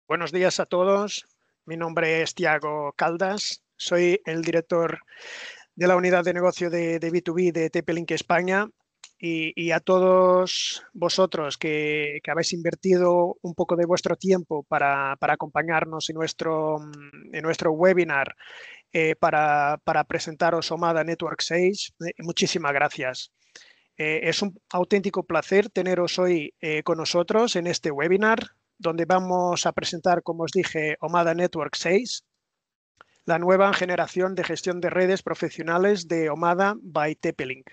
Buenos días a todos. Mi nombre es Tiago Caldas. Soy el director de la unidad de negocio de B2B de TP-Link España. Y a todos vosotros que habéis invertido un poco de vuestro tiempo para acompañarnos en nuestro webinar para presentaros Omada Network 6, muchísimas gracias. Es un auténtico placer teneros hoy con nosotros en este webinar, donde vamos a presentar, como os dije, Omada Network 6, la nueva generación de gestión de redes profesionales de Omada by TP-Link.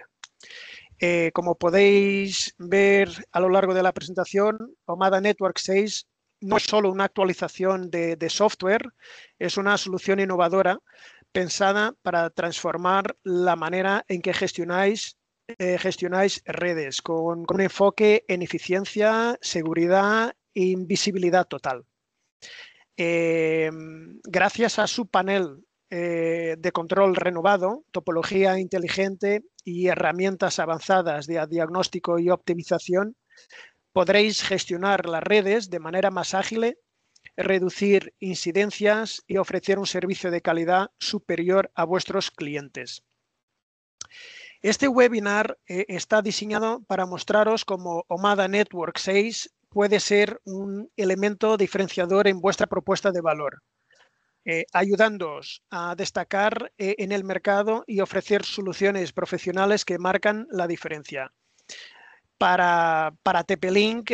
Como podéis ver a lo largo de la presentación, Omada Network 6 no es solo una actualización de software, es una solución innovadora pensada para transformar la manera en que gestionáis redes con un enfoque en eficiencia, seguridad e invisibilidad total. Gracias a su panel de control renovado, topología inteligente y herramientas avanzadas de diagnóstico y optimización, podréis gestionar las redes de manera más ágil, reducir incidencias y ofrecer un servicio de calidad superior a vuestros clientes. Este webinar está diseñado para mostraros cómo Omada Network 6 puede ser un elemento diferenciador en vuestra propuesta de valor, ayudándoos a destacar en el mercado y ofrecer soluciones profesionales que marcan la diferencia. Para TP-Link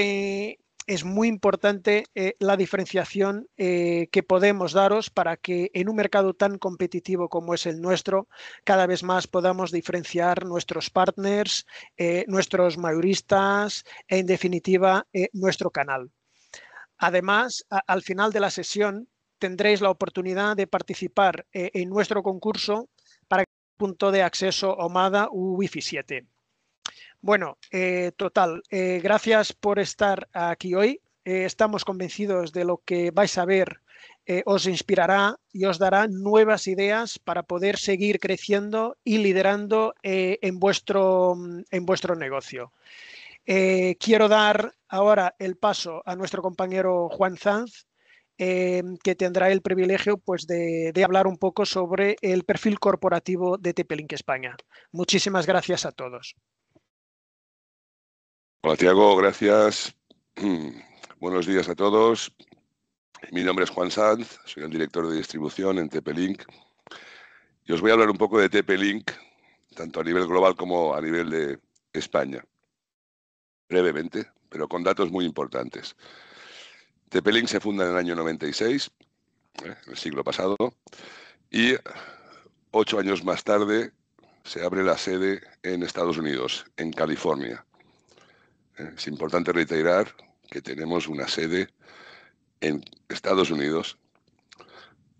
es muy importante la diferenciación que podemos daros para que en un mercado tan competitivo como es el nuestro, cada vez más podamos diferenciar nuestros partners, nuestros mayoristas e, en definitiva, nuestro canal. Además, al final de la sesión tendréis la oportunidad de participar en nuestro concurso para el punto de acceso Omada Wi-Fi 7. Bueno, gracias por estar aquí hoy. Estamos convencidos de lo que vais a ver os inspirará y os dará nuevas ideas para poder seguir creciendo y liderando en vuestro negocio. Quiero dar ahora el paso a nuestro compañero Juan Sanz, que tendrá el privilegio pues, de hablar un poco sobre el perfil corporativo de TP-Link España. Muchísimas gracias a todos. Hola, Tiago, gracias. Buenos días a todos. Mi nombre es Juan Sanz, soy el director de distribución en TP-Link y os voy a hablar un poco de TP-Link, tanto a nivel global como a nivel de España. Brevemente, pero con datos muy importantes. TP-Link se funda en el año 96, el siglo pasado, y 8 años más tarde se abre la sede en Estados Unidos, en California. Es importante reiterar que tenemos una sede en Estados Unidos,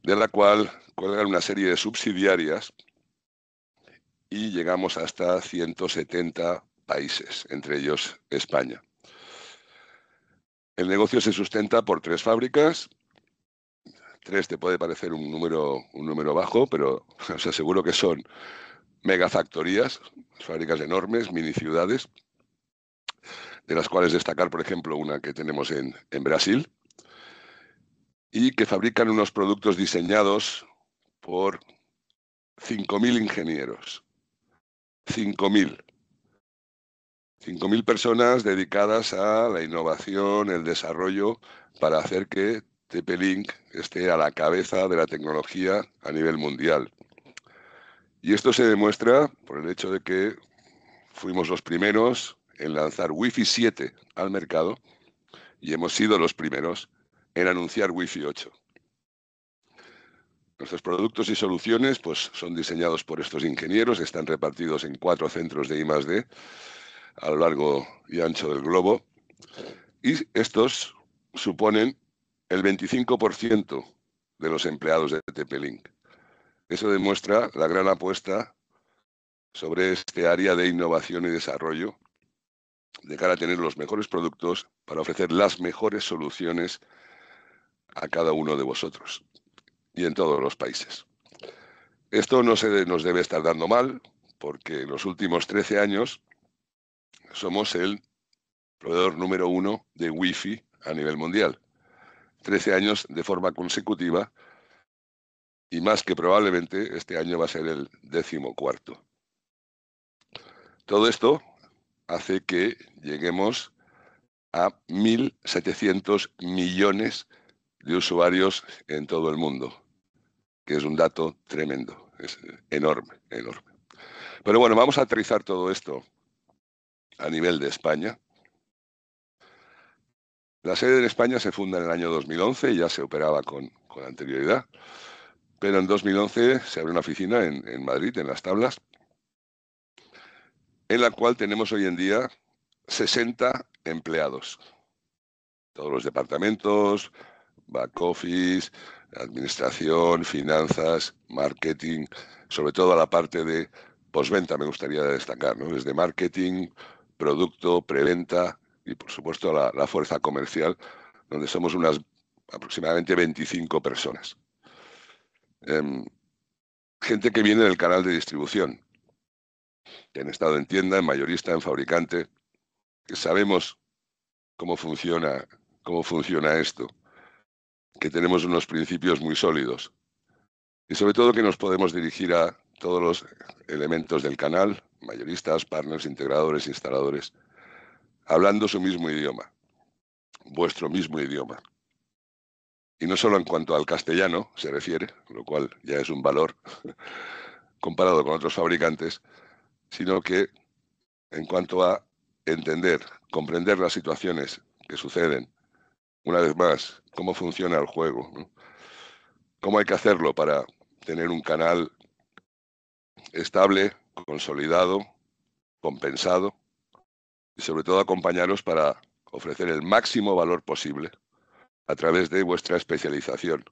de la cual cuelgan una serie de subsidiarias y llegamos hasta 170 países, entre ellos España. El negocio se sustenta por 3 fábricas. 3 te puede parecer un número bajo, pero os aseguro que son megafactorías, fábricas enormes, mini ciudades, de las cuales destacar, por ejemplo, una que tenemos en Brasil, y que fabrican unos productos diseñados por 5.000 ingenieros. 5.000 personas dedicadas a la innovación, el desarrollo, para hacer que TP-Link esté a la cabeza de la tecnología a nivel mundial. Y esto se demuestra por el hecho de que fuimos los primeros en lanzar Wi-Fi 7 al mercado y hemos sido los primeros en anunciar Wi-Fi 8. Nuestros productos y soluciones pues, son diseñados por estos ingenieros, están repartidos en 4 centros de I+D a lo largo y ancho del globo, y estos suponen el 25% de los empleados de TP-Link. Eso demuestra la gran apuesta sobre este área de innovación y desarrollo de cara a tener los mejores productos para ofrecer las mejores soluciones a cada uno de vosotros y en todos los países. Esto no nos debe estar dando mal, porque en los últimos 13 años somos el proveedor número 1 de Wi-Fi a nivel mundial. 13 años de forma consecutiva y más que probablemente este año va a ser el 14º. Todo esto hace que lleguemos a 1.700 millones de usuarios en todo el mundo, que es un dato tremendo, es enorme, enorme. Pero bueno, vamos a aterrizar todo esto a nivel de España. La sede en España se funda en el año 2011 y ya se operaba con anterioridad, pero en 2011 se abre una oficina en Madrid, en Las Tablas, en la cual tenemos hoy en día 60 empleados. Todos los departamentos, back office, administración, finanzas, marketing, sobre todo a la parte de postventa me gustaría destacar, ¿no? Desde marketing, producto, preventa y por supuesto la fuerza comercial, donde somos unas aproximadamente 25 personas. Gente que viene del canal de distribución, que han estado en tienda, en mayorista, en fabricante, que sabemos cómo funciona esto, que tenemos unos principios muy sólidos y sobre todo que nos podemos dirigir a todos los elementos del canal, mayoristas, partners, integradores, instaladores, hablando su mismo idioma, vuestro mismo idioma. Y no solo en cuanto al castellano se refiere, lo cual ya es un valor comparado con otros fabricantes, sino que en cuanto a entender, comprender las situaciones que suceden, una vez más, cómo funciona el juego, ¿no? Cómo hay que hacerlo para tener un canal estable, consolidado, compensado y sobre todo acompañaros para ofrecer el máximo valor posible a través de vuestra especialización,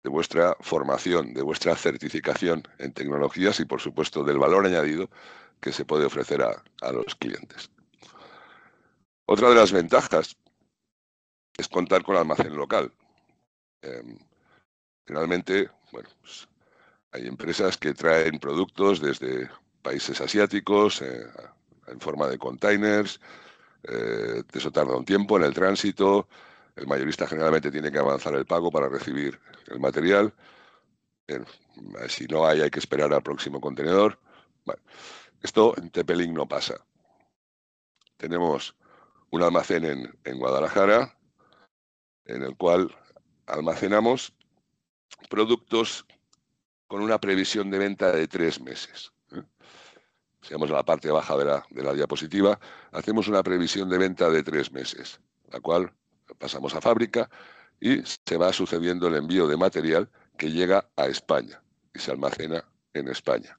de vuestra formación, de vuestra certificación en tecnologías y por supuesto del valor añadido que se puede ofrecer a los clientes. Otra de las ventajas es contar con almacén local. Generalmente, bueno, pues hay empresas que traen productos desde países asiáticos en forma de containers. Eso tarda un tiempo en el tránsito. El mayorista generalmente tiene que avanzar el pago para recibir el material. Si no hay que esperar al próximo contenedor. Bueno, esto en TP-Link no pasa. Tenemos un almacén en Guadalajara en el cual almacenamos productos con una previsión de venta de 3 meses. Si vamos a la parte baja de la diapositiva, hacemos una previsión de venta de 3 meses, la cual pasamos a fábrica y se va sucediendo el envío de material que llega a España y se almacena en España.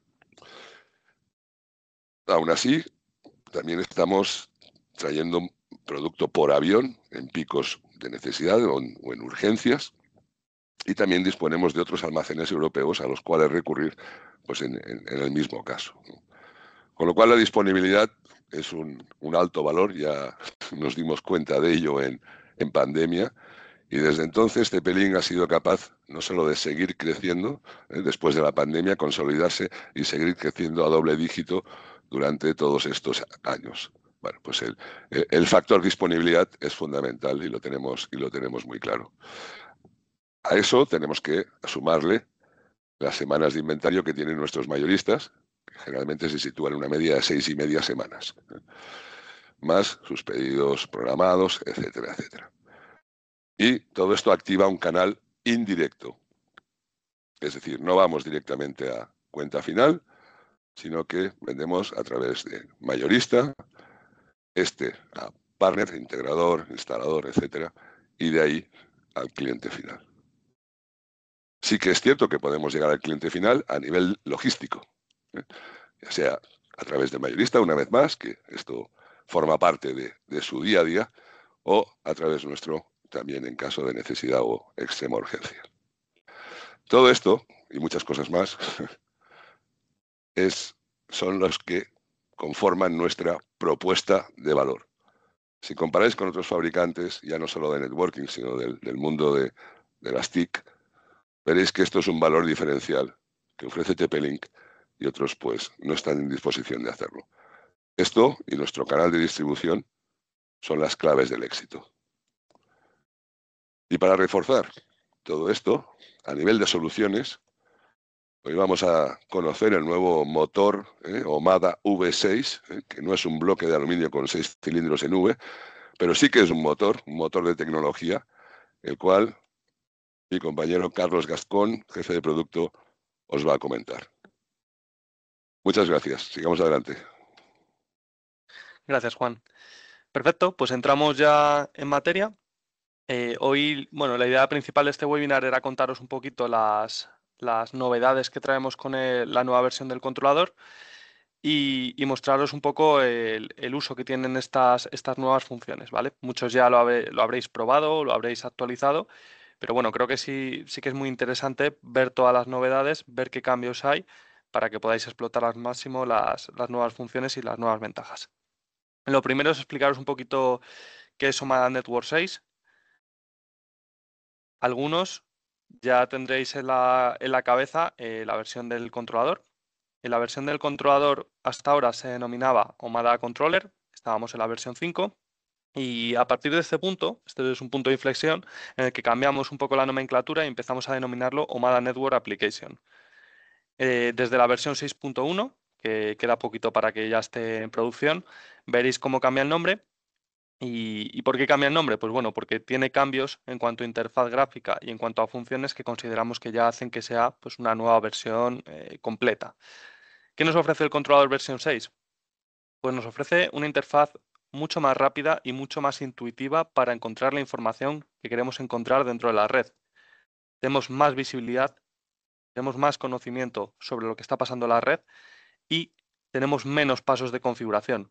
Aún así, también estamos trayendo producto por avión en picos de necesidad o en urgencias, y también disponemos de otros almacenes europeos a los cuales recurrir pues en el mismo caso. Con lo cual la disponibilidad es un alto valor, ya nos dimos cuenta de ello en pandemia, y desde entonces TP-Link ha sido capaz no solo de seguir creciendo después de la pandemia, consolidarse y seguir creciendo a doble dígito durante todos estos años. Bueno, pues el factor disponibilidad es fundamental y lo tenemos muy claro. A eso tenemos que sumarle las semanas de inventario que tienen nuestros mayoristas, que generalmente se sitúan en una media de 6,5 semanas, más sus pedidos programados, etcétera, etcétera. Y todo esto activa un canal indirecto. Es decir, no vamos directamente a cuenta final, sino que vendemos a través de mayorista, a partner, integrador, instalador, etcétera, y de ahí al cliente final. Sí que es cierto que podemos llegar al cliente final a nivel logístico, ya sea a través del mayorista, una vez más, que esto forma parte de su día a día, o a través nuestro, también en caso de necesidad o extrema urgencia. Todo esto, y muchas cosas más, son los que conforman nuestra propuesta de valor. Si comparáis con otros fabricantes, ya no solo de networking, sino del mundo de las TIC, veréis que esto es un valor diferencial que ofrece TP-Link y otros pues no están en disposición de hacerlo. Esto y nuestro canal de distribución son las claves del éxito. Y para reforzar todo esto, a nivel de soluciones, hoy vamos a conocer el nuevo motor Omada V6, que no es un bloque de aluminio con 6 cilindros en V, pero sí que es un motor de tecnología, el cual mi compañero Carlos Gascón, jefe de producto, os va a comentar. Muchas gracias. Sigamos adelante. Gracias, Juan. Perfecto, pues entramos ya en materia. Hoy, bueno, la idea principal de este webinar era contaros un poquito las novedades que traemos con la nueva versión del controlador y mostraros un poco el uso que tienen estas nuevas funciones, ¿vale? Muchos ya lo habréis probado, lo habréis actualizado, pero bueno, creo que sí que es muy interesante ver todas las novedades, ver qué cambios hay para que podáis explotar al máximo las nuevas funciones y las nuevas ventajas. Lo primero es explicaros un poquito qué es Omada Network 6. Algunos ya tendréis en la cabeza la versión del controlador. En la versión del controlador hasta ahora se denominaba Omada Controller, estábamos en la versión 5 y a partir de este punto, este es un punto de inflexión en el que cambiamos un poco la nomenclatura y empezamos a denominarlo Omada Network Application. Desde la versión 6.1, que queda poquito para que ya esté en producción, veréis cómo cambia el nombre. ¿Y por qué cambia el nombre? Pues bueno, porque tiene cambios en cuanto a interfaz gráfica y en cuanto a funciones que consideramos que ya hacen que sea pues, una nueva versión completa. ¿Qué nos ofrece el controlador versión 6? Pues nos ofrece una interfaz mucho más rápida y mucho más intuitiva para encontrar la información que queremos encontrar dentro de la red. Tenemos más visibilidad, tenemos más conocimiento sobre lo que está pasando en la red y tenemos menos pasos de configuración.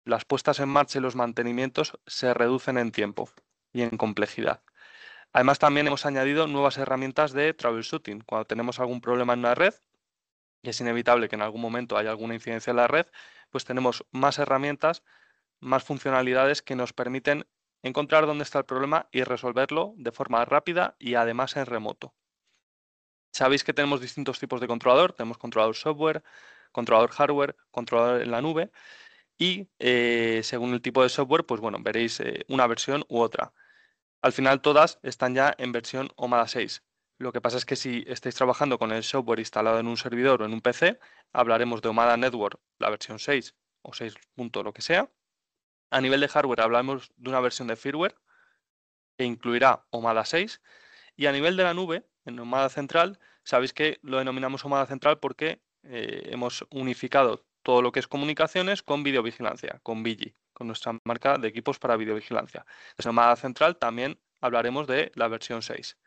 Las puestas en marcha y los mantenimientos se reducen en tiempo y en complejidad. Además, también hemos añadido nuevas herramientas de troubleshooting. Cuando tenemos algún problema en una red, y es inevitable que en algún momento haya alguna incidencia en la red, pues tenemos más herramientas, más funcionalidades que nos permiten encontrar dónde está el problema y resolverlo de forma rápida y además en remoto. Sabéis que tenemos distintos tipos de controlador. Tenemos controlador software, controlador hardware, controlador en la nube. Y según el tipo de software, pues bueno, veréis una versión u otra. Al final todas están ya en versión Omada 6. Lo que pasa es que si estáis trabajando con el software instalado en un servidor o en un PC, hablaremos de Omada Network, la versión 6 o 6 punto lo que sea. A nivel de hardware hablamos de una versión de firmware que incluirá Omada 6. Y a nivel de la nube, en Omada Central, sabéis que lo denominamos Omada Central porque hemos unificado todo lo que es comunicaciones con videovigilancia, con Vigi, con nuestra marca de equipos para videovigilancia. En Omada Central también hablaremos de la versión 6.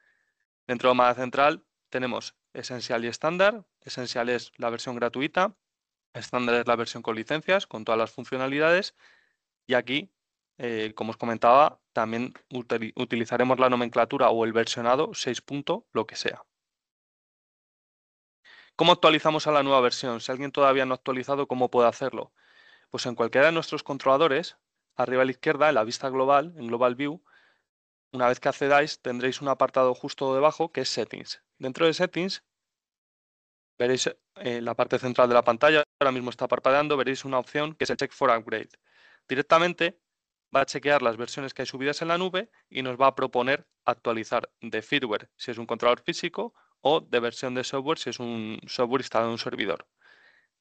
Dentro de Omada Central tenemos Essential y estándar. Essential es la versión gratuita, estándar es la versión con licencias, con todas las funcionalidades. Y aquí, como os comentaba, también utilizaremos la nomenclatura o el versionado 6 punto, lo que sea. ¿Cómo actualizamos a la nueva versión? Si alguien todavía no ha actualizado, ¿cómo puede hacerlo? Pues en cualquiera de nuestros controladores, arriba a la izquierda, en la vista global, en Global View, una vez que accedáis, tendréis un apartado justo debajo que es Settings. Dentro de Settings, veréis la parte central de la pantalla, ahora mismo está parpadeando, veréis una opción que es el Check for Upgrade. Directamente va a chequear las versiones que hay subidas en la nube y nos va a proponer actualizar de firmware si es un controlador físico o de versión de software si es un software instalado en un servidor.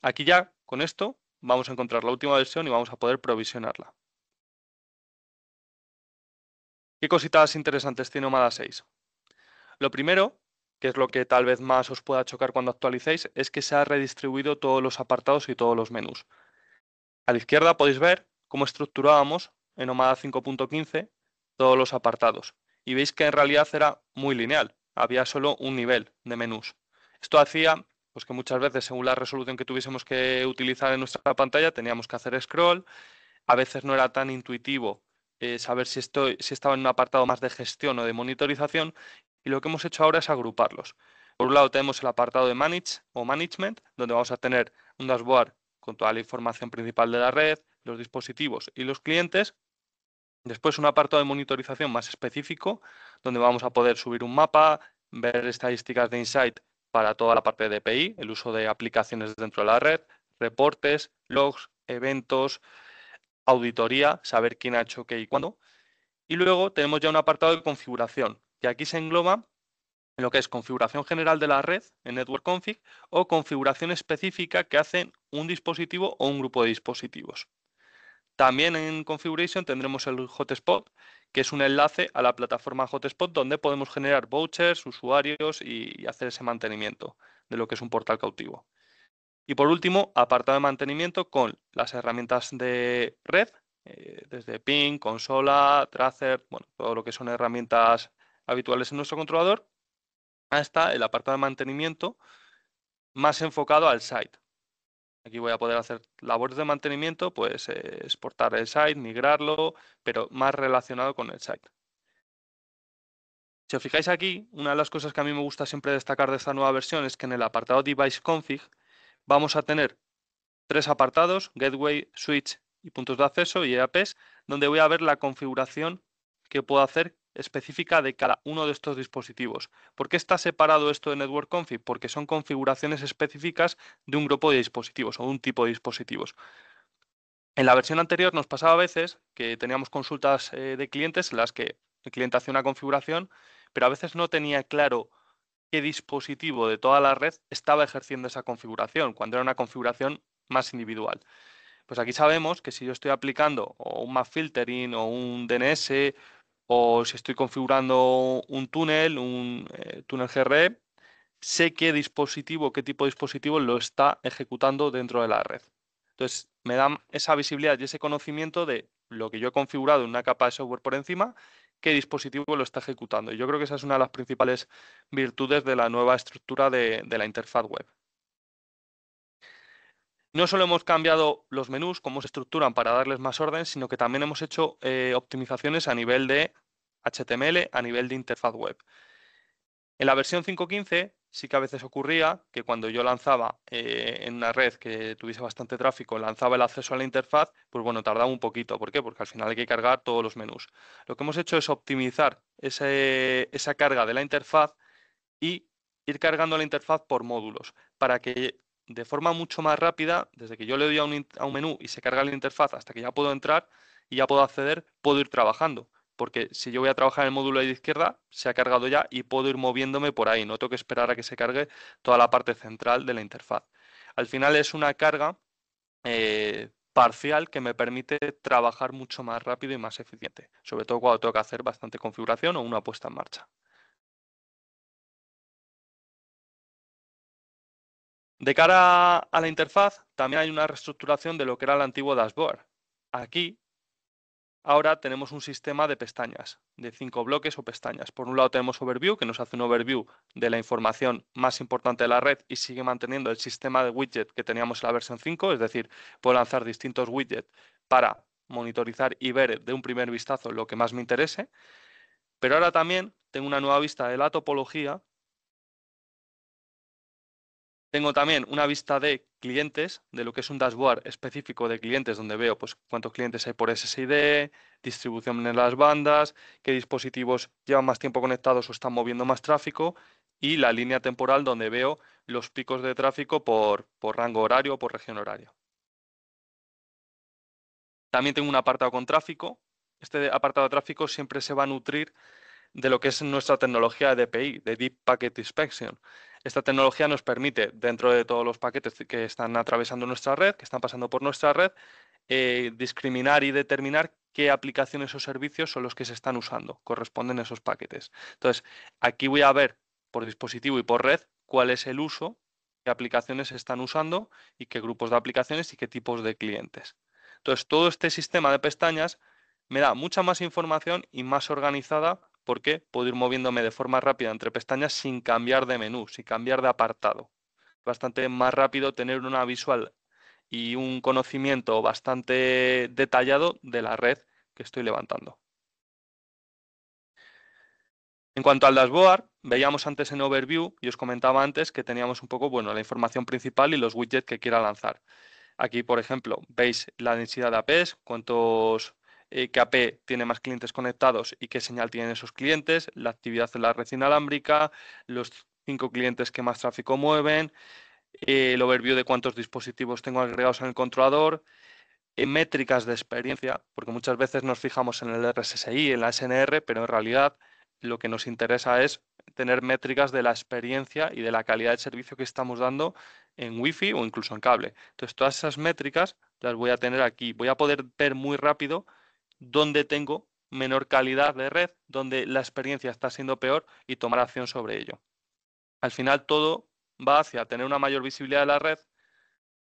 Aquí ya, con esto, vamos a encontrar la última versión y vamos a poder provisionarla. ¿Qué cositas interesantes tiene Omada 6? Lo primero, que es lo que tal vez más os pueda chocar cuando actualicéis, es que se ha redistribuido todos los apartados y todos los menús. A la izquierda podéis ver cómo estructurábamos en Omada 5.15 todos los apartados. Y veis que en realidad era muy lineal. Había solo un nivel de menús. Esto hacía pues, que muchas veces, según la resolución que tuviésemos que utilizar en nuestra pantalla, teníamos que hacer scroll. A veces no era tan intuitivo saber si estaba en un apartado más de gestión o de monitorización. Y lo que hemos hecho ahora es agruparlos. Por un lado tenemos el apartado de Manage o Management, donde vamos a tener un dashboard con toda la información principal de la red, los dispositivos y los clientes. Después un apartado de monitorización más específico, donde vamos a poder subir un mapa, ver estadísticas de Insight para toda la parte de EPI, el uso de aplicaciones dentro de la red, reportes, logs, eventos, auditoría, saber quién ha hecho qué y cuándo. Y luego tenemos ya un apartado de configuración, que aquí se engloba en lo que es configuración general de la red en Network Config o configuración específica que hacen un dispositivo o un grupo de dispositivos. También en Configuration tendremos el Hotspot, que es un enlace a la plataforma Hotspot donde podemos generar vouchers, usuarios y hacer ese mantenimiento de lo que es un portal cautivo. Y por último, apartado de mantenimiento con las herramientas de red, desde ping, consola, tracer, bueno, todo lo que son herramientas habituales en nuestro controlador, hasta el apartado de mantenimiento más enfocado al site. Aquí voy a poder hacer labores de mantenimiento, pues exportar el site, migrarlo, pero más relacionado con el site. Si os fijáis aquí, una de las cosas que a mí me gusta siempre destacar de esta nueva versión es que en el apartado Device Config vamos a tener 3 apartados, Gateway, Switch y puntos de acceso y EAPs, donde voy a ver la configuración que puedo hacer específica de cada uno de estos dispositivos. ¿Por qué está separado esto de Network Config? Porque son configuraciones específicas de un grupo de dispositivos o un tipo de dispositivos. En la versión anterior nos pasaba a veces que teníamos consultas de clientes en las que el cliente hacía una configuración, pero a veces no tenía claro qué dispositivo de toda la red estaba ejerciendo esa configuración, cuando era una configuración más individual. Pues aquí sabemos que si yo estoy aplicando o un map filtering o un DNS o si estoy configurando un túnel, túnel GRE, sé qué dispositivo, qué tipo de dispositivo lo está ejecutando dentro de la red. Entonces, me dan esa visibilidad y ese conocimiento de lo que yo he configurado en una capa de software por encima, qué dispositivo lo está ejecutando. Y yo creo que esa es una de las principales virtudes de la nueva estructura de la interfaz web. No solo hemos cambiado los menús, cómo se estructuran para darles más orden, sino que también hemos hecho optimizaciones a nivel de HTML, a nivel de interfaz web. En la versión 5.15 sí que a veces ocurría que cuando yo lanzaba en una red que tuviese bastante tráfico, lanzaba el acceso a la interfaz, pues bueno, tardaba un poquito. ¿Por qué? Porque al final hay que cargar todos los menús. Lo que hemos hecho es optimizar esa carga de la interfaz y ir cargando la interfaz por módulos para que de forma mucho más rápida, desde que yo le doy a un menú y se carga la interfaz hasta que ya puedo entrar y ya puedo acceder, puedo ir trabajando. Porque si yo voy a trabajar en el módulo de izquierda, se ha cargado ya y puedo ir moviéndome por ahí. No tengo que esperar a que se cargue toda la parte central de la interfaz. Al final es una carga parcial que me permite trabajar mucho más rápido y más eficiente. Sobre todo cuando tengo que hacer bastante configuración o una puesta en marcha. De cara a la interfaz, también hay una reestructuración de lo que era el antiguo dashboard. Aquí, ahora tenemos un sistema de pestañas, de 5 bloques o pestañas. Por un lado tenemos Overview, que nos hace un overview de la información más importante de la red y sigue manteniendo el sistema de widget que teníamos en la versión 5, es decir, puedo lanzar distintos widgets para monitorizar y ver de un primer vistazo lo que más me interese. Pero ahora también tengo una nueva vista de la topología. Tengo también una vista de clientes, de lo que es un dashboard específico de clientes, donde veo pues, cuántos clientes hay por SSID, distribución en las bandas, qué dispositivos llevan más tiempo conectados o están moviendo más tráfico, y la línea temporal donde veo los picos de tráfico por rango horario o por región horaria. También tengo un apartado con tráfico. Este apartado de tráfico siempre se va a nutrir de lo que es nuestra tecnología de DPI, de Deep Packet Inspection. Esta tecnología nos permite, dentro de todos los paquetes que están atravesando nuestra red, que están pasando por nuestra red, discriminar y determinar qué aplicaciones o servicios son los que se están usando, corresponden a esos paquetes. Entonces, aquí voy a ver por dispositivo y por red cuál es el uso, qué aplicaciones se están usando y qué grupos de aplicaciones y qué tipos de clientes. Entonces, todo este sistema de pestañas me da mucha más información y más organizada porque puedo ir moviéndome de forma rápida entre pestañas sin cambiar de menú, sin cambiar de apartado. Bastante más rápido tener una visual y un conocimiento bastante detallado de la red que estoy levantando. En cuanto al dashboard, veíamos antes en Overview y os comentaba antes que teníamos un poco la información principal y los widgets que quiera lanzar. Aquí, por ejemplo, veis la densidad de APs, cuántos qué AP tiene más clientes conectados y qué señal tienen esos clientes, la actividad en la red inalámbrica, los 5 clientes que más tráfico mueven, el overview de cuántos dispositivos tengo agregados en el controlador, métricas de experiencia, porque muchas veces nos fijamos en el RSSI, en la SNR, pero en realidad lo que nos interesa es tener métricas de la experiencia y de la calidad del servicio que estamos dando en Wi-Fi o incluso en cable. Entonces, todas esas métricas las voy a tener aquí. Voy a poder ver muy rápido dónde tengo menor calidad de red, dónde la experiencia está siendo peor y tomar acción sobre ello. Al final, todo va hacia tener una mayor visibilidad de la red,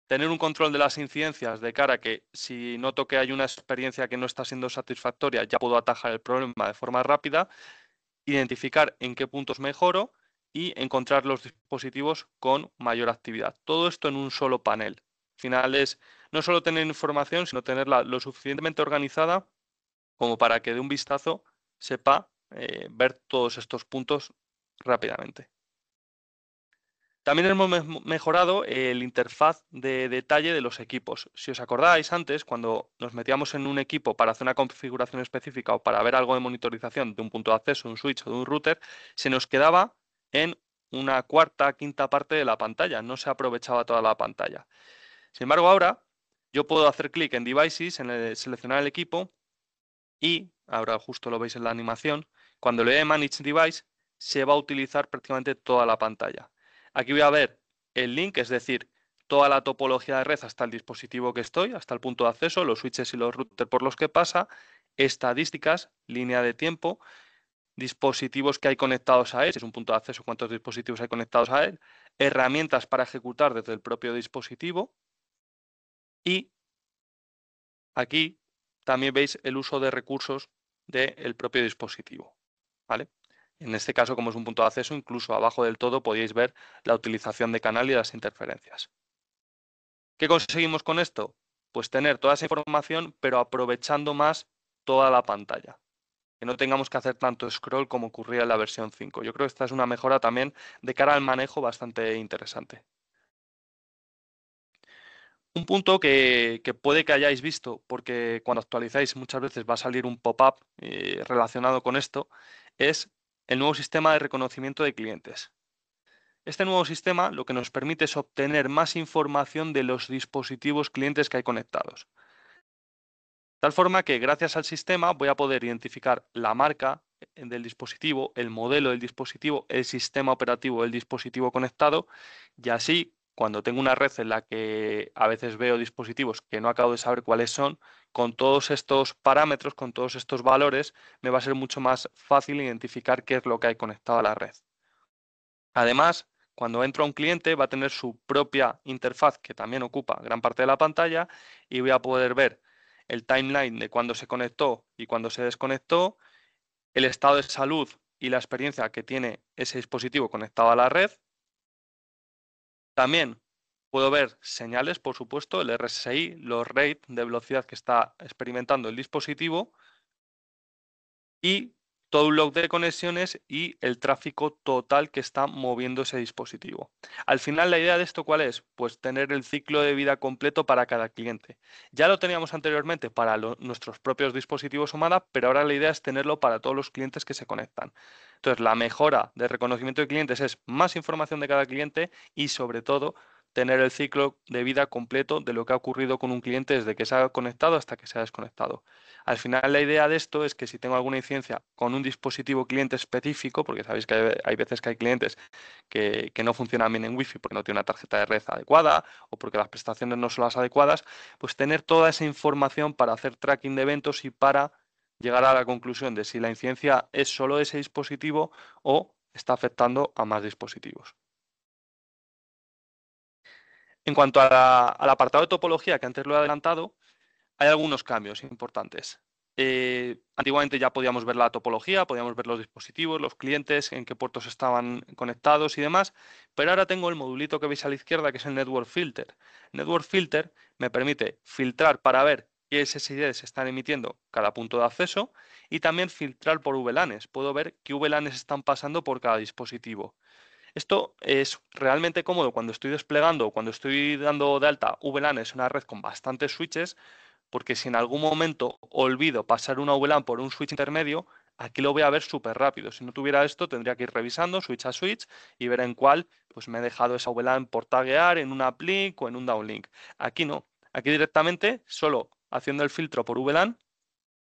tener un control de las incidencias de cara a que si noto que hay una experiencia que no está siendo satisfactoria, ya puedo atajar el problema de forma rápida, identificar en qué puntos mejoro y encontrar los dispositivos con mayor actividad. Todo esto en un solo panel. Al final es no solo tener información, sino tenerla lo suficientemente organizada como para que de un vistazo sepa ver todos estos puntos rápidamente. También hemos mejorado el interfaz de detalle de los equipos. Si os acordáis antes, cuando nos metíamos en un equipo para hacer una configuración específica o para ver algo de monitorización de un punto de acceso, un switch o de un router, se nos quedaba en una cuarta, quinta parte de la pantalla. No se aprovechaba toda la pantalla. Sin embargo, ahora yo puedo hacer clic en Devices, seleccionar el equipo y, ahora justo lo veis en la animación, cuando le dé Manage Device, se va a utilizar prácticamente toda la pantalla. Aquí voy a ver el link, es decir, toda la topología de red hasta el dispositivo que estoy, hasta el punto de acceso, los switches y los routers por los que pasa, estadísticas, línea de tiempo, dispositivos que hay conectados a él, si es un punto de acceso, cuántos dispositivos hay conectados a él, herramientas para ejecutar desde el propio dispositivo y aquí también veis el uso de recursos del propio dispositivo, ¿vale? En este caso, como es un punto de acceso, incluso abajo del todo podéis ver la utilización de canal y las interferencias. ¿Qué conseguimos con esto? Pues tener toda esa información, pero aprovechando más toda la pantalla. Que no tengamos que hacer tanto scroll como ocurría en la versión 5. Yo creo que esta es una mejora también de cara al manejo bastante interesante. Un punto que puede que hayáis visto, porque cuando actualizáis muchas veces va a salir un pop-up relacionado con esto, es el nuevo sistema de reconocimiento de clientes. Este nuevo sistema lo que nos permite es obtener más información de los dispositivos clientes que hay conectados. De tal forma que gracias al sistema voy a poder identificar la marca del dispositivo, el modelo del dispositivo, el sistema operativo del dispositivo conectado y así cuando tengo una red en la que a veces veo dispositivos que no acabo de saber cuáles son, con todos estos parámetros, con todos estos valores, me va a ser mucho más fácil identificar qué es lo que hay conectado a la red. Además, cuando entro a un cliente va a tener su propia interfaz que también ocupa gran parte de la pantalla y voy a poder ver el timeline de cuándo se conectó y cuándo se desconectó, el estado de salud y la experiencia que tiene ese dispositivo conectado a la red. También puedo ver señales, por supuesto, el RSI, los rates de velocidad que está experimentando el dispositivo y todo un log de conexiones y el tráfico total que está moviendo ese dispositivo. Al final, ¿la idea de esto cuál es? Pues tener el ciclo de vida completo para cada cliente. Ya lo teníamos anteriormente para nuestros propios dispositivos Omada, pero ahora la idea es tenerlo para todos los clientes que se conectan. Entonces, la mejora de reconocimiento de clientes es más información de cada cliente y, sobre todo, tener el ciclo de vida completo de lo que ha ocurrido con un cliente desde que se ha conectado hasta que se ha desconectado. Al final, la idea de esto es que si tengo alguna incidencia con un dispositivo cliente específico, porque sabéis que hay veces que hay clientes que no funcionan bien en Wi-Fi porque no tienen una tarjeta de red adecuada o porque las prestaciones no son las adecuadas, pues tener toda esa información para hacer tracking de eventos y para llegar a la conclusión de si la incidencia es solo ese dispositivo o está afectando a más dispositivos. En cuanto al apartado de topología, que antes lo he adelantado, hay algunos cambios importantes. Antiguamente ya podíamos ver la topología, podíamos ver los dispositivos, los clientes, en qué puertos estaban conectados y demás, pero ahora tengo el modulito que veis a la izquierda, que es el Network Filter. Network Filter me permite filtrar para ver qué SSID se están emitiendo cada punto de acceso y también filtrar por VLANs. Puedo ver qué VLANs están pasando por cada dispositivo. Esto es realmente cómodo cuando estoy desplegando o cuando estoy dando de alta VLANs en una red con bastantes switches, porque si en algún momento olvido pasar una VLAN por un switch intermedio, aquí lo voy a ver súper rápido. Si no tuviera esto, tendría que ir revisando switch a switch y ver en cuál pues me he dejado esa VLAN por taguear en un uplink o en un downlink. Aquí no. Aquí directamente, solo haciendo el filtro por VLAN,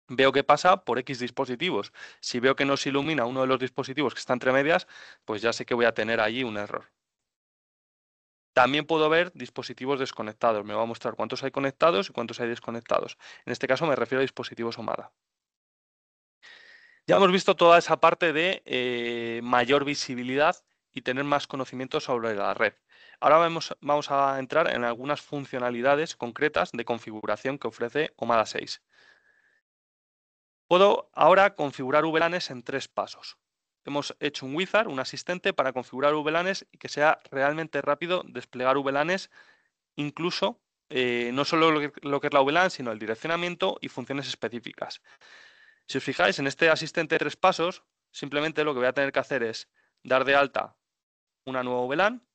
veo qué pasa por X dispositivos. Si veo que no se ilumina uno de los dispositivos que está entre medias, pues ya sé que voy a tener allí un error. También puedo ver dispositivos desconectados. Me va a mostrar cuántos hay conectados y cuántos hay desconectados. En este caso me refiero a dispositivos OMADA. Ya hemos visto toda esa parte de mayor visibilidad y tener más conocimiento sobre la red. Ahora vamos a entrar en algunas funcionalidades concretas de configuración que ofrece OMADA 6. Puedo ahora configurar VLANs en 3 pasos. Hemos hecho un wizard, un asistente para configurar VLANs y que sea realmente rápido desplegar VLANs, incluso no solo lo que es la VLAN, sino el direccionamiento y funciones específicas. Si os fijáis, en este asistente de 3 pasos, simplemente lo que voy a tener que hacer es dar de alta una nueva VLAN.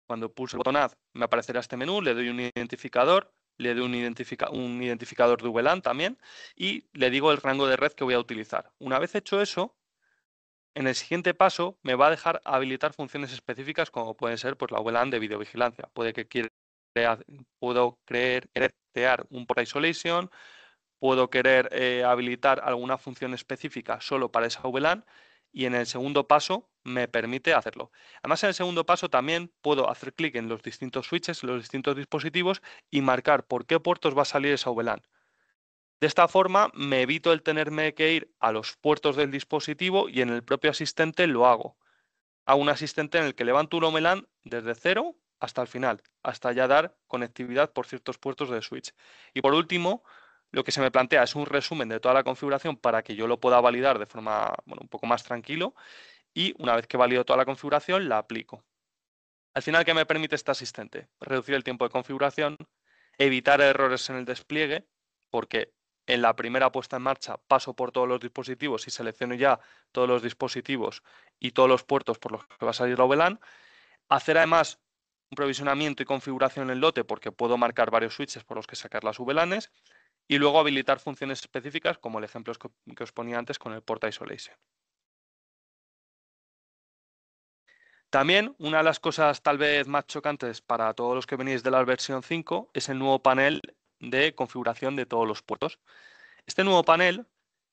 Cuando pulse el botón Add me aparecerá este menú, le doy un identificador, le doy un identificador de VLAN también y le digo el rango de red que voy a utilizar. Una vez hecho eso, en el siguiente paso me va a dejar habilitar funciones específicas como pueden ser pues, la VLAN de videovigilancia. Puedo querer crear un port isolation, puedo querer habilitar alguna función específica solo para esa VLAN y en el segundo paso me permite hacerlo. Además, en el segundo paso también puedo hacer clic en los distintos switches, los distintos dispositivos y marcar por qué puertos va a salir esa VLAN. De esta forma me evito el tenerme que ir a los puertos del dispositivo y en el propio asistente lo hago. Hago un asistente en el que levanto un VLAN desde cero hasta el final, hasta ya dar conectividad por ciertos puertos de switch. Y por último, lo que se me plantea es un resumen de toda la configuración para que yo lo pueda validar de forma un poco más tranquilo y una vez que valido toda la configuración la aplico. Al final, ¿qué me permite este asistente? Reducir el tiempo de configuración, evitar errores en el despliegue, porque en la primera puesta en marcha paso por todos los dispositivos y selecciono ya todos los dispositivos y todos los puertos por los que va a salir la VLAN. Hacer además un provisionamiento y configuración en el lote porque puedo marcar varios switches por los que sacar las VLANs y luego habilitar funciones específicas como el ejemplo que os ponía antes con el port isolation. También una de las cosas tal vez más chocantes para todos los que venís de la versión 5 es el nuevo panel de configuración de todos los puertos. Este nuevo panel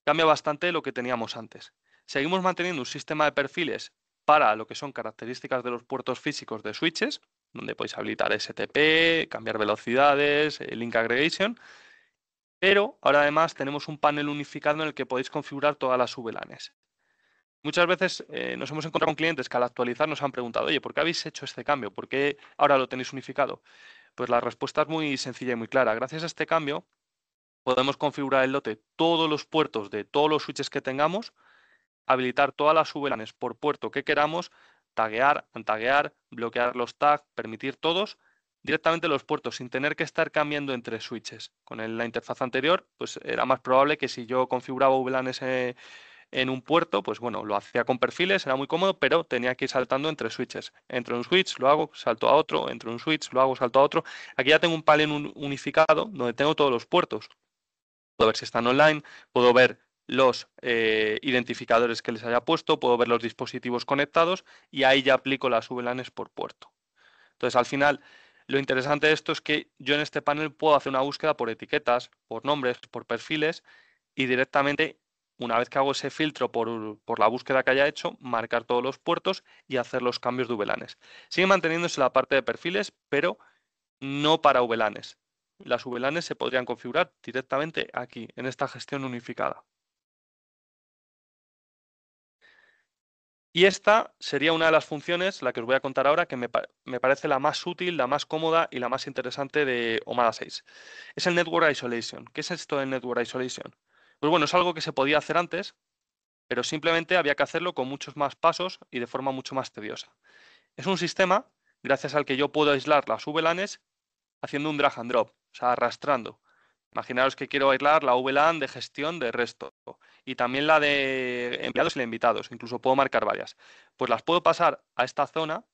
cambia bastante lo que teníamos antes. Seguimos manteniendo un sistema de perfiles para lo que son características de los puertos físicos de switches, donde podéis habilitar STP, cambiar velocidades, link aggregation, pero ahora además tenemos un panel unificado en el que podéis configurar todas las VLANs. Muchas veces nos hemos encontrado con clientes que al actualizar nos han preguntado, oye, ¿por qué habéis hecho este cambio? ¿Por qué ahora lo tenéis unificado? Pues la respuesta es muy sencilla y muy clara. Gracias a este cambio podemos configurar el lote todos los puertos de todos los switches que tengamos, habilitar todas las VLANs por puerto que queramos, taguear, untaguear, bloquear los tags, permitir todos directamente los puertos sin tener que estar cambiando entre switches. Con la interfaz anterior, pues era más probable que si yo configuraba VLANs en un puerto, pues bueno, lo hacía con perfiles, era muy cómodo, pero tenía que ir saltando entre switches. Entro en un switch, lo hago, salto a otro, entro en un switch, lo hago, salto a otro. Aquí ya tengo un panel unificado donde tengo todos los puertos. Puedo ver si están online, puedo ver los identificadores que les haya puesto, puedo ver los dispositivos conectados y ahí ya aplico las VLANs por puerto. Entonces, al final, lo interesante de esto es que yo en este panel puedo hacer una búsqueda por etiquetas, por nombres, por perfiles y directamente, una vez que hago ese filtro por la búsqueda que haya hecho, marcar todos los puertos y hacer los cambios de VLANs. Sigue manteniéndose la parte de perfiles, pero no para VLANs. Las VLANs se podrían configurar directamente aquí, en esta gestión unificada. Y esta sería una de las funciones, la que os voy a contar ahora, que me parece la más útil, la más cómoda y la más interesante de OMADA 6. Es el Network Isolation. ¿Qué es esto del Network Isolation? Pues bueno, es algo que se podía hacer antes, pero simplemente había que hacerlo con muchos más pasos y de forma mucho más tediosa. Es un sistema gracias al que yo puedo aislar las VLANs haciendo un drag and drop, o sea, arrastrando. Imaginaos que quiero aislar la VLAN de gestión de resto y también la de empleados y invitados, incluso puedo marcar varias. Pues las puedo pasar a esta zona,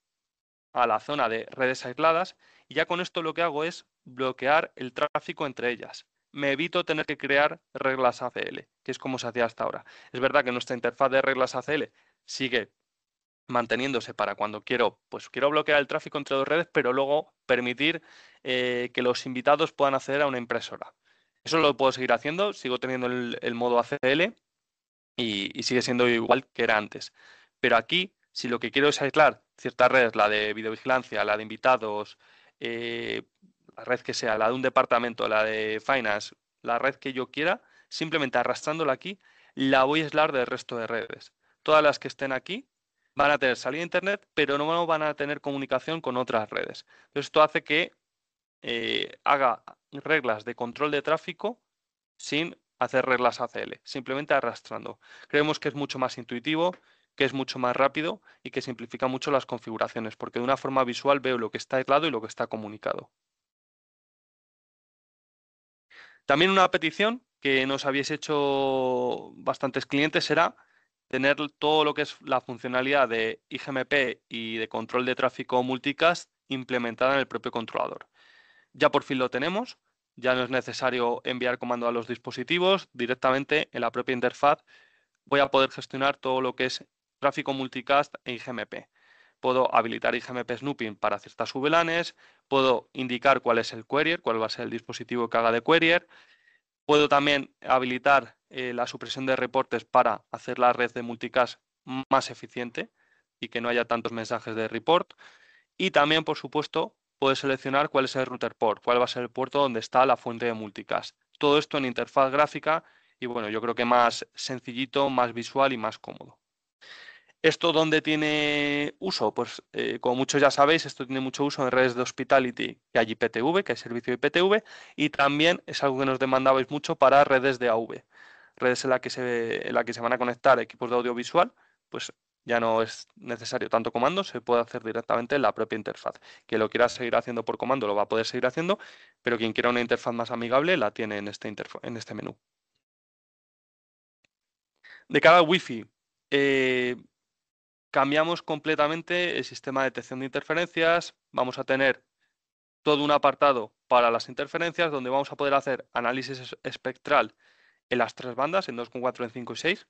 a la zona de redes aisladas, y ya con esto lo que hago es bloquear el tráfico entre ellas. Me evito tener que crear reglas ACL, que es como se hacía hasta ahora. Es verdad que nuestra interfaz de reglas ACL sigue manteniéndose para cuando quiero bloquear el tráfico entre dos redes, pero luego permitir que los invitados puedan acceder a una impresora. Eso lo puedo seguir haciendo, sigo teniendo el modo ACL y sigue siendo igual que era antes. Pero aquí, si lo que quiero es aislar ciertas redes, la de videovigilancia, la de invitados, la red que sea, la de un departamento, la de finance, la red que yo quiera, simplemente arrastrándola aquí, la voy a aislar del resto de redes. Todas las que estén aquí van a tener salida a internet, pero no van a tener comunicación con otras redes. Entonces, esto hace que haga reglas de control de tráfico sin hacer reglas ACL, simplemente arrastrando. Creemos que es mucho más intuitivo, que es mucho más rápido y que simplifica mucho las configuraciones, porque de una forma visual veo lo que está aislado y lo que está comunicado. También una petición que nos habéis hecho bastantes clientes será tener todo lo que es la funcionalidad de IGMP y de control de tráfico multicast implementada en el propio controlador. Ya por fin lo tenemos, ya no es necesario enviar comando a los dispositivos, directamente en la propia interfaz voy a poder gestionar todo lo que es tráfico multicast e IGMP. Puedo habilitar IGMP Snooping para ciertas VLANs, puedo indicar cuál es el querier, cuál va a ser el dispositivo que haga de querier, puedo también habilitar la supresión de reportes para hacer la red de multicast más eficiente y que no haya tantos mensajes de report. Y también, por supuesto, puedes seleccionar cuál es el router port, cuál va a ser el puerto donde está la fuente de multicast. Todo esto en interfaz gráfica y bueno, yo creo que más sencillito, más visual y más cómodo. ¿Esto dónde tiene uso? Pues como muchos ya sabéis, esto tiene mucho uso en redes de hospitality, que hay IPTV, que hay servicio de IPTV, y también es algo que nos demandabais mucho para redes de AV, redes en la que se van a conectar equipos de audiovisual, pues ya no es necesario tanto comando, se puede hacer directamente en la propia interfaz. Quien lo quiera seguir haciendo por comando lo va a poder seguir haciendo, pero quien quiera una interfaz más amigable la tiene en este menú. De cara al Wi-Fi, cambiamos completamente el sistema de detección de interferencias. Vamos a tener todo un apartado para las interferencias donde vamos a poder hacer análisis espectral en las tres bandas, en 2,4, en 5 y 6.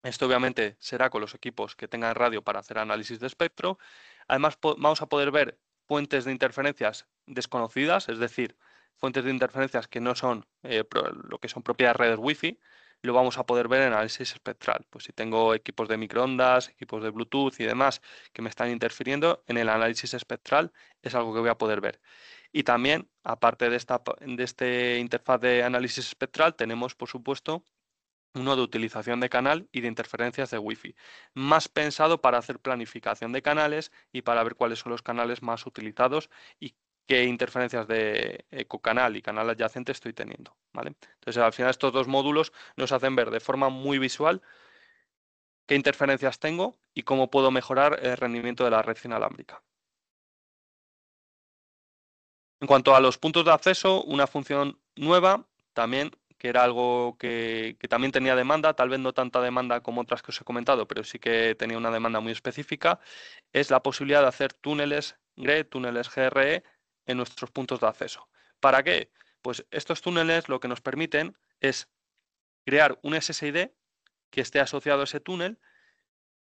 Esto obviamente será con los equipos que tengan radio para hacer análisis de espectro. Además, vamos a poder ver fuentes de interferencias desconocidas, es decir, fuentes de interferencias que no son lo que son propias redes Wi-Fi, lo vamos a poder ver en análisis espectral. Pues si tengo equipos de microondas, equipos de Bluetooth y demás que me están interfiriendo, en el análisis espectral es algo que voy a poder ver. Y también, aparte de este interfaz de análisis espectral, tenemos, por supuesto, uno de utilización de canal y de interferencias de Wi-Fi, más pensado para hacer planificación de canales y para ver cuáles son los canales más utilizados y qué interferencias de ecocanal y canal adyacente estoy teniendo, ¿vale? Entonces, al final estos dos módulos nos hacen ver de forma muy visual qué interferencias tengo y cómo puedo mejorar el rendimiento de la red inalámbrica. En cuanto a los puntos de acceso, una función nueva también, que era algo que también tenía demanda, tal vez no tanta demanda como otras que os he comentado, pero sí que tenía una demanda muy específica, es la posibilidad de hacer túneles GRE, túneles GRE en nuestros puntos de acceso. ¿Para qué? Pues estos túneles lo que nos permiten es crear un SSID que esté asociado a ese túnel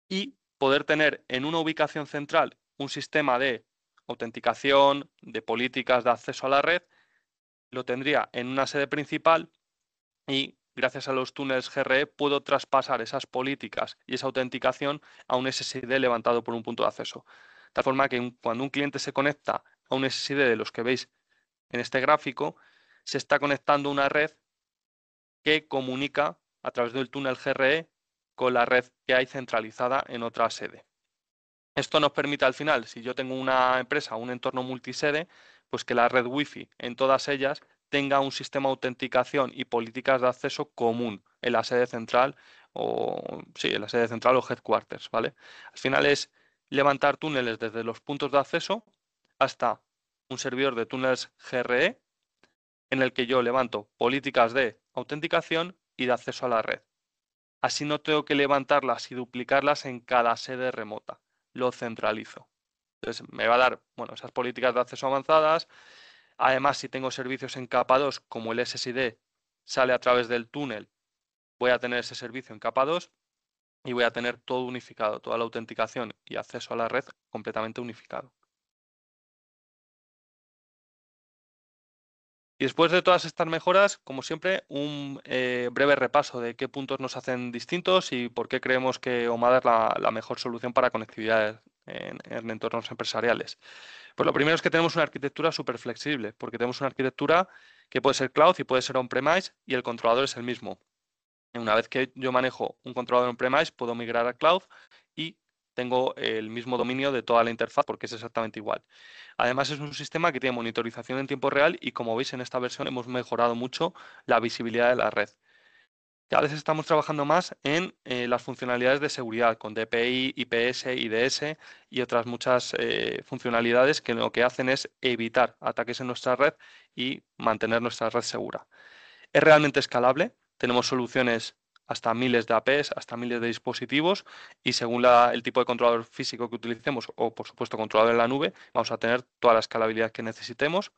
y poder tener en una ubicación central un sistema de autenticación, de políticas de acceso a la red, lo tendría en una sede principal y gracias a los túneles GRE puedo traspasar esas políticas y esa autenticación a un SSID levantado por un punto de acceso. De tal forma que cuando un cliente se conecta a un SSID de los que veis en este gráfico, se está conectando a una red que comunica a través del túnel GRE con la red que hay centralizada en otra sede. Esto nos permite al final, si yo tengo una empresa, un entorno multisede, pues que la red Wi-Fi en todas ellas tenga un sistema de autenticación y políticas de acceso común en la sede central o sí, en la sede central o headquarters, ¿vale? Al final es levantar túneles desde los puntos de acceso hasta un servidor de túneles GRE en el que yo levanto políticas de autenticación y de acceso a la red. Así no tengo que levantarlas y duplicarlas en cada sede remota. Lo centralizo. Entonces me va a dar, bueno, esas políticas de acceso avanzadas. Además, si tengo servicios en capa 2, como el SSID sale a través del túnel, voy a tener ese servicio en capa 2 y voy a tener todo unificado, toda la autenticación y acceso a la red completamente unificado. Y después de todas estas mejoras, como siempre, un breve repaso de qué puntos nos hacen distintos y por qué creemos que OMADA es la mejor solución para conectividad en entornos empresariales. Pues lo primero es que tenemos una arquitectura súper flexible, porque tenemos una arquitectura que puede ser cloud y puede ser on-premise y el controlador es el mismo. Una vez que yo manejo un controlador on-premise, puedo migrar a cloud y tengo el mismo dominio de toda la interfaz porque es exactamente igual. Además, es un sistema que tiene monitorización en tiempo real y, como veis en esta versión, hemos mejorado mucho la visibilidad de la red. Cada vez estamos trabajando más en las funcionalidades de seguridad con DPI, IPS, IDS y otras muchas funcionalidades que lo que hacen es evitar ataques en nuestra red y mantener nuestra red segura. Es realmente escalable, tenemos soluciones hasta miles de APs, hasta miles de dispositivos y según el tipo de controlador físico que utilicemos o por supuesto controlador en la nube, vamos a tener toda la escalabilidad que necesitemos.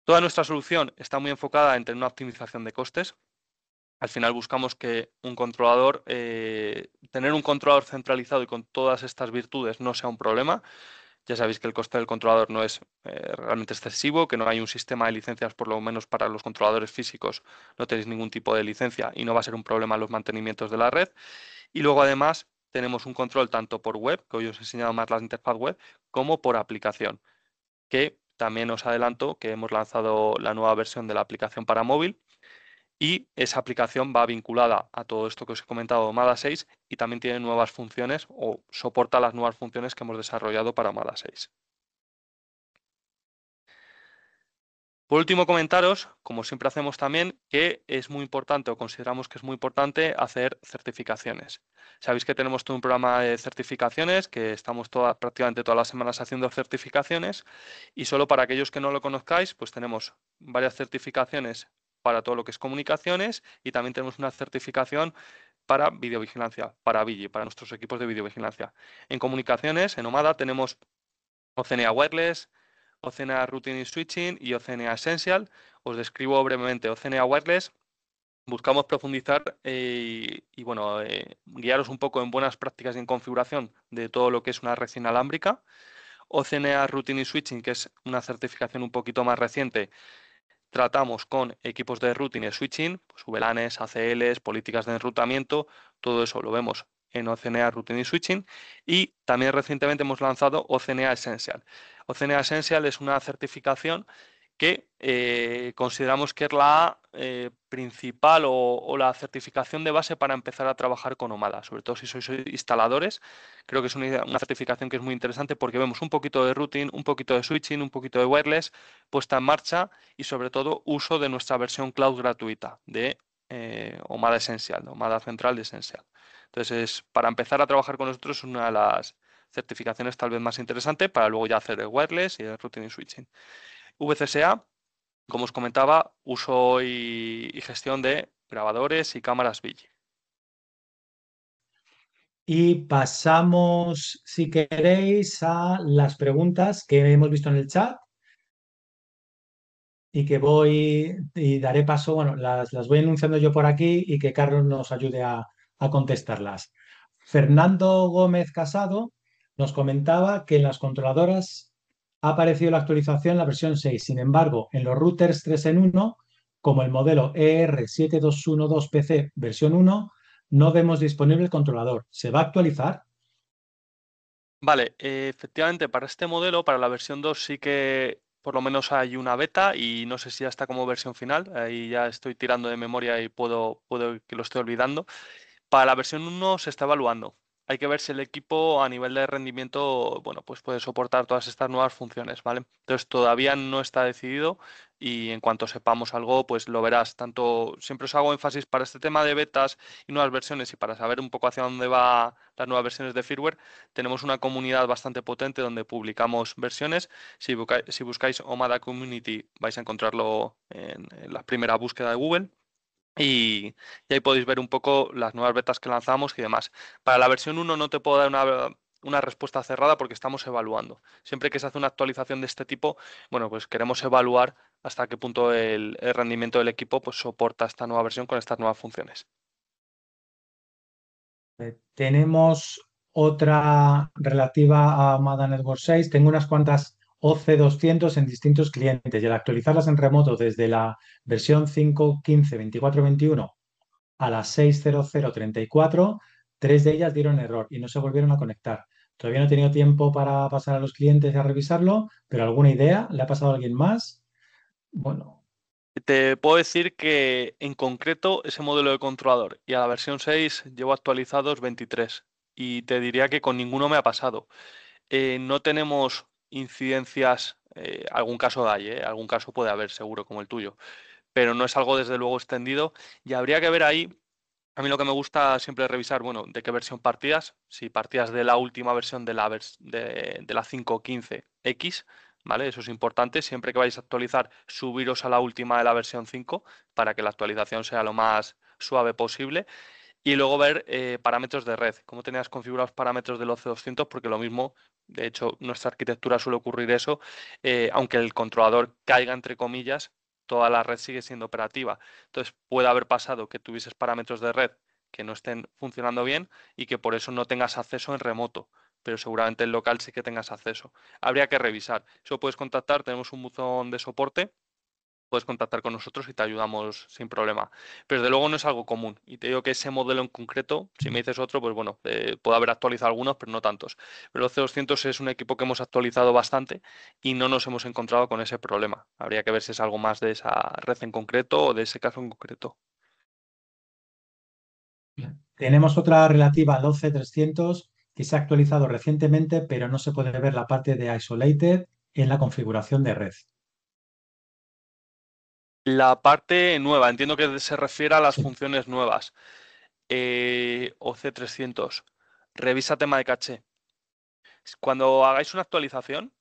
Toda nuestra solución está muy enfocada en tener una optimización de costes. Al final buscamos que un controlador, tener un controlador centralizado y con todas estas virtudes no sea un problema. Ya sabéis que el coste del controlador no es realmente excesivo, que no hay un sistema de licencias, por lo menos para los controladores físicos, no tenéis ningún tipo de licencia y no va a ser un problema los mantenimientos de la red. Y luego además tenemos un control tanto por web, que hoy os he enseñado más la interfaz web, como por aplicación, que también os adelanto que hemos lanzado la nueva versión de la aplicación para móvil y esa aplicación va vinculada a todo esto que os he comentado, OMADA 6, y también tiene nuevas funciones o soporta las nuevas funciones que hemos desarrollado para OMADA 6. Por último, comentaros, como siempre hacemos también, que es muy importante o consideramos que es muy importante hacer certificaciones. Sabéis que tenemos todo un programa de certificaciones, que estamos prácticamente todas las semanas haciendo certificaciones y solo para aquellos que no lo conozcáis, pues tenemos varias certificaciones para todo lo que es comunicaciones y también tenemos una certificación para videovigilancia, para Vigi, para nuestros equipos de videovigilancia. En comunicaciones, en OMADA, tenemos OCNA Wireless, OCNA Routing y Switching y OCNA Essential. Os describo brevemente OCNA Wireless. Buscamos profundizar y bueno, guiaros un poco en buenas prácticas y en configuración de todo lo que es una red inalámbrica. OCNA Routing y Switching, que es una certificación un poquito más reciente, tratamos con equipos de routing y switching, pues VLANs, ACLs, políticas de enrutamiento, todo eso lo vemos en OCNA Routing y Switching y también recientemente hemos lanzado OCNA Essential. OCNA Essential es una certificación que consideramos que es la principal o la certificación de base para empezar a trabajar con OMADA, sobre todo si sois instaladores. Creo que es una certificación que es muy interesante porque vemos un poquito de routing, un poquito de switching, un poquito de wireless puesta en marcha y sobre todo uso de nuestra versión cloud gratuita de OMADA Essential, OMADA Central Essential. Entonces, para empezar a trabajar con nosotros es una de las certificaciones tal vez más interesante para luego ya hacer el wireless y el routing y switching. VCSA, como os comentaba, uso y gestión de grabadores y cámaras Vigi. Y pasamos, si queréis, a las preguntas que hemos visto en el chat y que voy y daré paso, bueno, las voy enunciando yo por aquí y que Carlos nos ayude a contestarlas. Fernando Gómez Casado nos comentaba que en las controladoras ha aparecido la actualización en la versión 6. Sin embargo, en los routers 3 en 1, como el modelo ER7212PC versión 1, no vemos disponible el controlador. ¿Se va a actualizar? Vale, efectivamente para este modelo, para la versión 2 sí que por lo menos hay una beta y no sé si ya está como versión final, ahí ya estoy tirando de memoria y puedo que lo estoy olvidando. Para la versión 1 se está evaluando. Hay que ver si el equipo a nivel de rendimiento, bueno, pues puede soportar todas estas nuevas funciones, ¿vale? Entonces todavía no está decidido y en cuanto sepamos algo, pues lo verás. Tanto siempre os hago énfasis para este tema de betas y nuevas versiones y para saber un poco hacia dónde va las nuevas versiones de firmware, tenemos una comunidad bastante potente donde publicamos versiones. Si buscáis OMADA Community vais a encontrarlo en la primera búsqueda de Google. Y ahí podéis ver un poco las nuevas betas que lanzamos y demás. Para la versión 1 no te puedo dar una respuesta cerrada porque estamos evaluando. Siempre que se hace una actualización de este tipo, bueno, pues queremos evaluar hasta qué punto el rendimiento del equipo pues, soporta esta nueva versión con estas nuevas funciones. Tenemos otra relativa a Amada Network 6. Tengo unas cuantas OC200 en distintos clientes y al actualizarlas en remoto desde la versión 5.15.24.21 a las 6.00.34, 3 de ellas dieron error y no se volvieron a conectar. Todavía no he tenido tiempo para pasar a los clientes y a revisarlo, pero ¿alguna idea? ¿Le ha pasado a alguien más? Bueno, Te puedo decir que en concreto ese modelo de controlador y a la versión 6 llevo actualizados 23 y te diría que con ninguno me ha pasado. No tenemos incidencias, algún caso hay, algún caso puede haber seguro como el tuyo, pero no es algo desde luego extendido y habría que ver ahí. A mí lo que me gusta siempre es revisar, bueno, de qué versión partías. Si partías de la última versión de la 5.15X, ¿vale? Eso es importante. Siempre que vais a actualizar, subiros a la última de la versión 5 para que la actualización sea lo más suave posible. Y luego ver parámetros de red, cómo tenías configurados parámetros del OC200, porque lo mismo, de hecho, nuestra arquitectura suele ocurrir eso, aunque el controlador caiga entre comillas, toda la red sigue siendo operativa. Entonces puede haber pasado que tuvieses parámetros de red que no estén funcionando bien y que por eso no tengas acceso en remoto, pero seguramente en local sí que tengas acceso. Habría que revisar. Eso puedes contactar, tenemos un buzón de soporte, puedes contactar con nosotros y te ayudamos sin problema. Pero desde luego no es algo común. Y te digo que ese modelo en concreto, si me dices otro, pues bueno, puedo haber actualizado algunos, pero no tantos. Pero el C200 es un equipo que hemos actualizado bastante y no nos hemos encontrado con ese problema. Habría que ver si es algo más de esa red en concreto o de ese caso en concreto. tenemos otra relativa al 11.300 que se ha actualizado recientemente, pero no se puede ver la parte de Isolated en la configuración de red. La parte nueva, entiendo que se refiere a las Sí. funciones nuevas. OC300, revisa tema de caché. Cuando hagáis una actualización,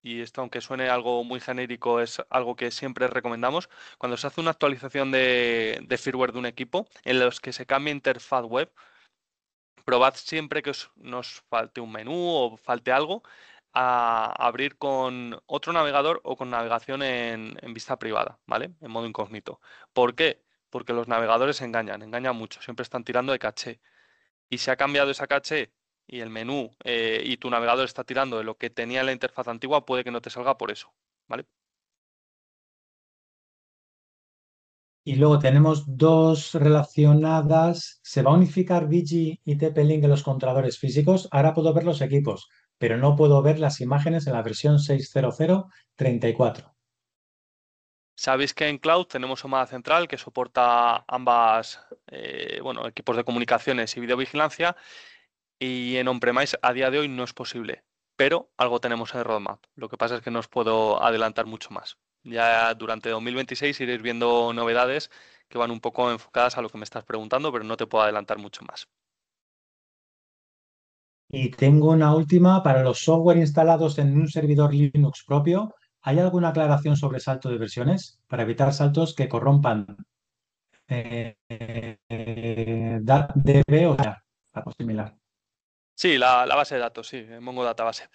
y esto aunque suene algo muy genérico, es algo que siempre recomendamos, cuando se hace una actualización de firmware de un equipo en los que se cambia interfaz web, probad siempre que nos falte un menú o falte algo, a abrir con otro navegador o con navegación en vista privada, ¿vale? En modo incógnito. ¿Por qué? Porque los navegadores engañan mucho, siempre están tirando de caché. Y si ha cambiado esa caché y el menú y tu navegador está tirando de lo que tenía en la interfaz antigua, puede que no te salga por eso, ¿vale? Y luego tenemos dos relacionadas. ¿Se va a unificar Digi y TP-Link en los controladores físicos? Ahora puedo ver los equipos, pero no puedo ver las imágenes en la versión 6.00.34. Sabéis que en Cloud tenemos Omada Central que soporta ambas, bueno, equipos de comunicaciones y videovigilancia, y en On-Premise a día de hoy no es posible, pero algo tenemos en el roadmap. Lo que pasa es que no os puedo adelantar mucho más. Ya durante 2026 iréis viendo novedades que van un poco enfocadas a lo que me estás preguntando, pero no te puedo adelantar mucho más. Y tengo una última para los software instalados en un servidor Linux propio. ¿Hay alguna aclaración sobre salto de versiones para evitar saltos que corrompan DB o algo similar? Sí, la base de datos, sí, en Mongo Database.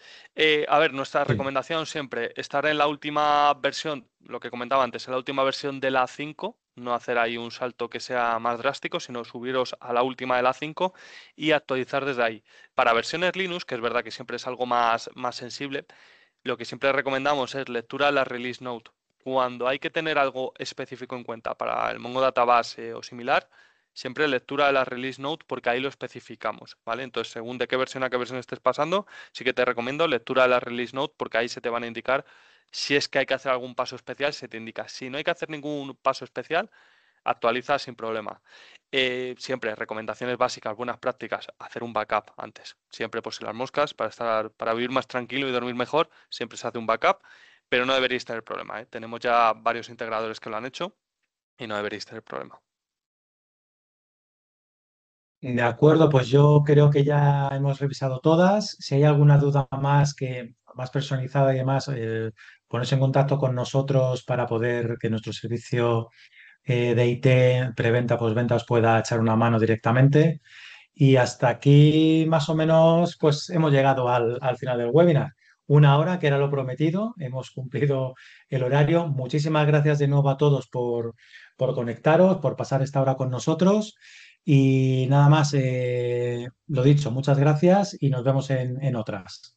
A ver, nuestra Sí. recomendación siempre, estar en la última versión, lo que comentaba antes, en la última versión de la 5, no hacer ahí un salto que sea más drástico, sino subiros a la última de la 5 y actualizar desde ahí. Para versiones Linux, que es verdad que siempre es algo más sensible, lo que siempre recomendamos es lectura de la release note. Cuando hay que tener algo específico en cuenta para el Mongo Database o similar, siempre lectura de la release note porque ahí lo especificamos, ¿vale? Entonces, según de qué versión a qué versión estés pasando, sí que te recomiendo lectura de la release note porque ahí se te van a indicar si es que hay que hacer algún paso especial, se te indica. Si no hay que hacer ningún paso especial, actualiza sin problema. Siempre recomendaciones básicas, buenas prácticas, hacer un backup antes. Siempre por si las moscas, para vivir más tranquilo y dormir mejor, siempre se hace un backup, pero no deberéis tener problema, ¿eh? Tenemos ya varios integradores que lo han hecho y no deberéis tener problema. De acuerdo, pues yo creo que ya hemos revisado todas. Si hay alguna duda más más personalizada y demás, ponerse en contacto con nosotros para poder que nuestro servicio de IT, preventa, postventa, os pueda echar una mano directamente. Y hasta aquí, más o menos, pues hemos llegado al final del webinar. Una hora, que era lo prometido, hemos cumplido el horario. Muchísimas gracias de nuevo a todos por conectaros, por pasar esta hora con nosotros. Y nada más, lo dicho, muchas gracias y nos vemos en otras.